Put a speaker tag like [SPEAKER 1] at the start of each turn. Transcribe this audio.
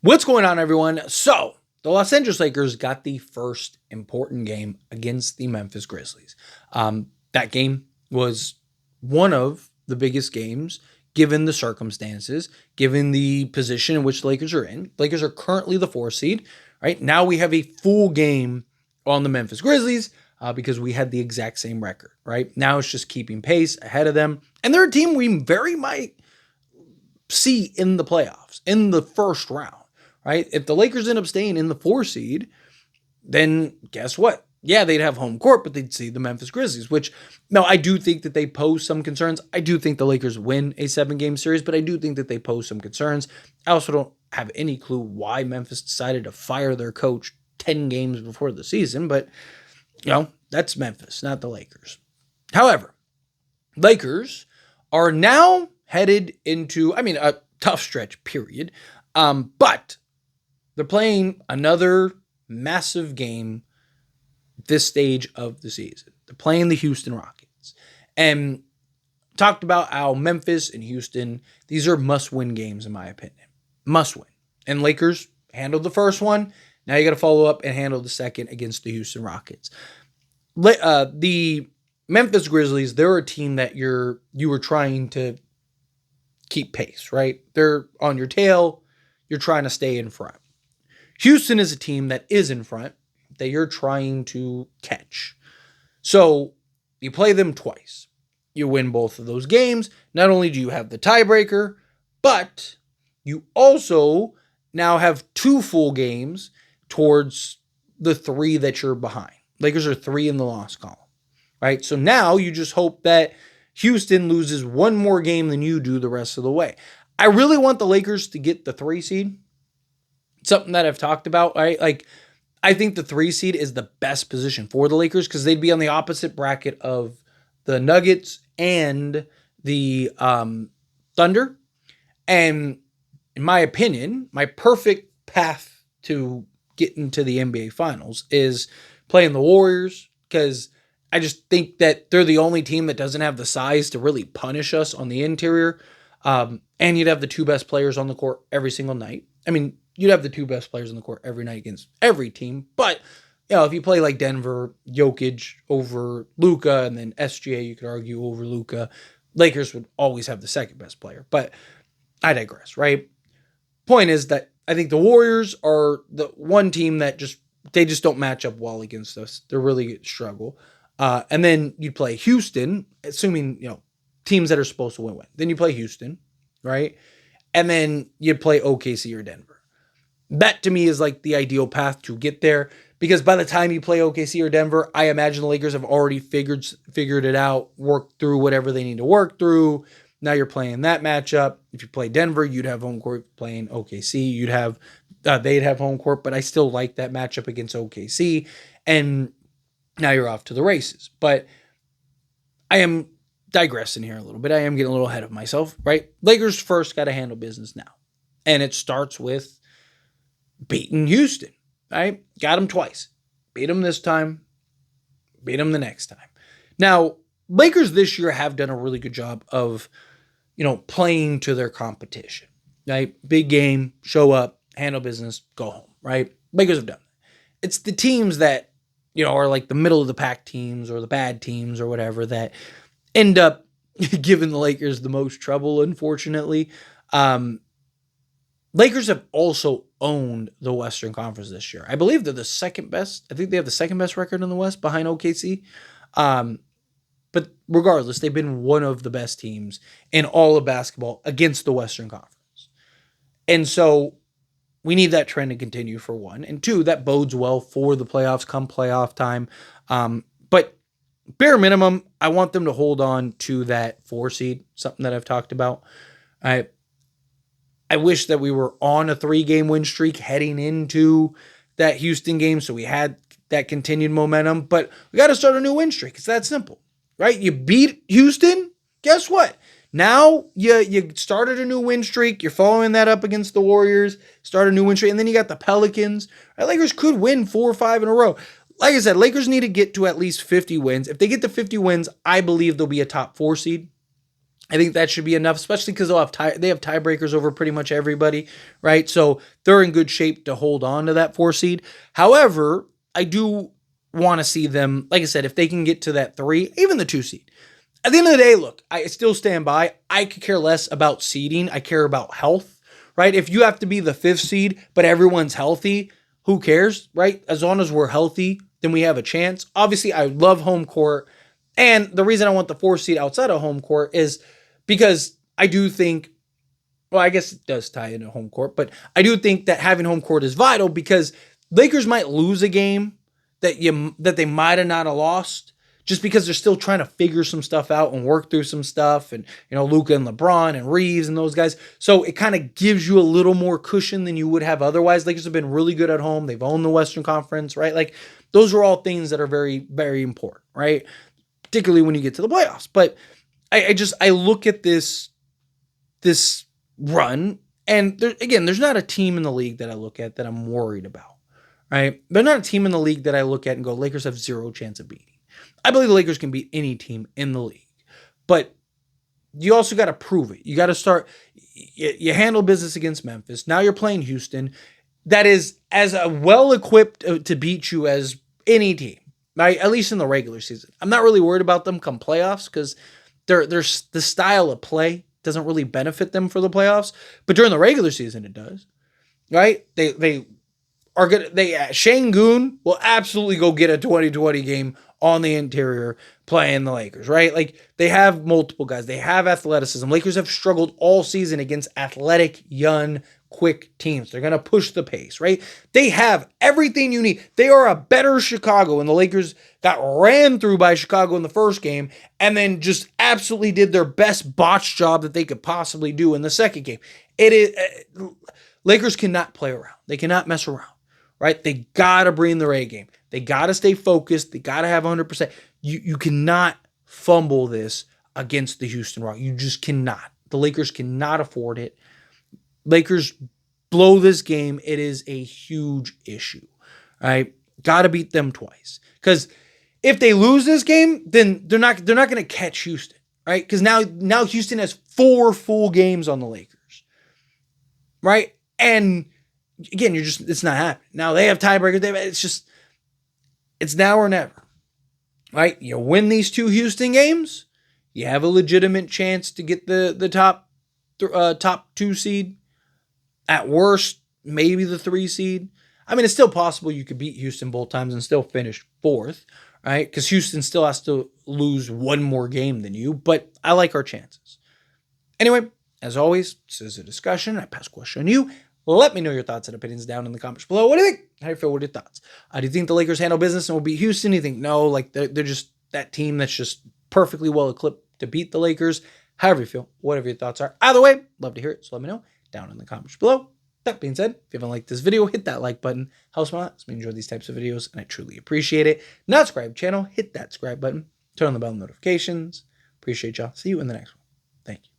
[SPEAKER 1] What's going on, everyone? So, the Los Angeles Lakers got the first important game against the Memphis Grizzlies. That game was one of the biggest games given the circumstances, given the position in which the Lakers are in. The Lakers are currently the 4 seed. Right now, we have a full game on the Memphis Grizzlies because we had the exact same record. Right now, it's just keeping pace ahead of them, and they're a team we very might see in the playoffs in the first round. Right? If the Lakers end up staying in the 4 seed, then guess what? Yeah, they'd have home court, but they'd see the Memphis Grizzlies, which, no, I do think that they pose some concerns. I do think the Lakers win a 7-game series, but I do think that they pose some concerns. I also don't have any clue why Memphis decided to fire their coach 10 games before the season, but, that's Memphis, not the Lakers. However, Lakers are now headed into, a tough stretch, period, but they're playing another massive game this stage of the season. They're playing the Houston Rockets. And talked about how Memphis and Houston, these are must-win games in my opinion. Must win. And Lakers handled the first one. Now you got to follow up and handle the second against the Houston Rockets. The Memphis Grizzlies, they're a team that you were trying to keep pace, right? They're on your tail. You're trying to stay in front. Houston is a team that is in front that you're trying to catch. So you play them twice. You win both of those games. Not only do you have the tiebreaker, but you also now have 2 full games towards the 3 that you're behind. Lakers are 3 in the loss column, right? So now you just hope that Houston loses 1 more game than you do the rest of the way. I really want the Lakers to get the 3 seed. Something that I've talked about, right? Like, I think the 3 seed is the best position for the Lakers because they'd be on the opposite bracket of the Nuggets and the Thunder. And in my opinion, my perfect path to get into the NBA Finals is playing the Warriors because I just think that they're the only team that doesn't have the size to really punish us on the interior. And you'd have the 2 best players on the court every single night. I mean, you'd have the 2 best players on the court every night against every team. But, if you play like Denver, Jokic over Luka, and then SGA, you could argue over Luka, Lakers would always have the second best player. But I digress, right? Point is that I think the Warriors are the one team that they just don't match up well against us. They're really struggle. And then you'd play Houston, assuming, teams that are supposed to win. Then you play Houston, right? And then you'd play OKC or Denver. That to me is like the ideal path to get there because by the time you play OKC or Denver, I imagine the Lakers have already figured it out, worked through whatever they need to work through. Now you're playing that matchup. If you play Denver, you'd have home court. Playing OKC, they'd have home court, but I still like that matchup against OKC. And now you're off to the races. But I am digressing here a little bit. I am getting a little ahead of myself, right? Lakers first got to handle business now. And it starts with beating Houston, right? Got them twice. Beat them this time. Beat them the next time. Now, Lakers this year have done a really good job of, playing to their competition, right? Big game, show up, handle business, go home, right? Lakers have done that. It's the teams that, are like the middle of the pack teams or the bad teams or whatever that end up giving the Lakers the most trouble, unfortunately. Lakers have also owned the Western Conference this year. I believe they're the second best. I think they have the second best record in the West behind OKC. But regardless, they've been one of the best teams in all of basketball against the Western Conference. And so we need that trend to continue for 1. And 2, that bodes well for the playoffs come playoff time. But bare minimum, I want them to hold on to that 4 seed, something that I've talked about. I wish that we were on a 3-game win streak heading into that Houston game so we had that continued momentum. But we got to start a new win streak. It's that simple, right? You beat Houston, guess what? Now you started a new win streak. You're following that up against the Warriors, start a new win streak, and then you got the Pelicans. Right? Lakers could win 4 or 5 in a row. Like I said, Lakers need to get to at least 50 wins. If they get to 50 wins, I believe they'll be a top 4 seed. I think that should be enough, especially because they have tiebreakers over pretty much everybody, right? So they're in good shape to hold on to that 4 seed. However, I do want to see them, like I said, if they can get to that 3, even the 2 seed. At the end of the day, look, I still stand by. I could care less about seeding. I care about health, right? If you have to be the 5th seed, but everyone's healthy, who cares, right? As long as we're healthy, then we have a chance. Obviously, I love home court. And the reason I want the 4th seed outside of home court is because I do think, well, I guess it does tie into home court, but I do think that having home court is vital because Lakers might lose a game that they might have not have lost just because they're still trying to figure some stuff out and work through some stuff, and Luka and LeBron and Reeves and those guys. So it kind of gives you a little more cushion than you would have otherwise. Lakers have been really good at home. They've owned the Western Conference, right? Like those are all things that are very, very important, right? Particularly when you get to the playoffs. But I look at this run, and there's not a team in the league that I look at that I'm worried about, right? There's not a team in the league that I look at and go, Lakers have zero chance of beating. I believe the Lakers can beat any team in the league, but you also got to prove it. You got to start. You handle business against Memphis. Now you're playing Houston, that is as well equipped to beat you as any team, right? At least in the regular season. I'm not really worried about them come playoffs because the style of play doesn't really benefit them for the playoffs. But during the regular season, it does, right? They are good. Şengün will absolutely go get a 2020 game on the interior playing the Lakers, right? Like they have multiple guys. They have athleticism. Lakers have struggled all season against athletic, young, quick teams. They're going to push the pace, right? They have everything you need. They are a better Chicago, and the Lakers got ran through by Chicago in the first game and then just absolutely did their best botch job that they could possibly do in the second game. Lakers cannot play around. They cannot mess around, right? They got to bring their A game. They got to stay focused. They got to have 100%. You cannot fumble this against the Houston Rockets. You just cannot. The Lakers cannot afford it. Lakers blow this game. It is a huge issue. All right? Got to beat them twice. Because if they lose this game, then they're not going to catch Houston, right? Because now Houston has 4 full games on the Lakers, right? And again, it's not happening. Now they have tiebreakers. It's now or never, right? You win these 2 Houston games, you have a legitimate chance to get the top 2 seed. At worst, maybe the 3 seed. I mean, it's still possible you could beat Houston both times and still finish 4th, right? Because Houston still has to lose 1 more game than you, but I like our chances. Anyway, as always, this is a discussion. I pass question on you. Let me know your thoughts and opinions down in the comments below. What do you think? How do you feel? What are your thoughts? Do you think the Lakers handle business and will beat Houston? Do you think no? Like they're just that team that's just perfectly well equipped to beat the Lakers? However you feel, whatever your thoughts are. Either way, love to hear it. So let me know down in the comments below. That being said, if you haven't liked this video, hit that like button. Helps me a lot. We enjoy these types of videos and I truly appreciate it. Not subscribe channel, hit that subscribe button. Turn on the bell notifications. Appreciate y'all. See you in the next one. Thank you.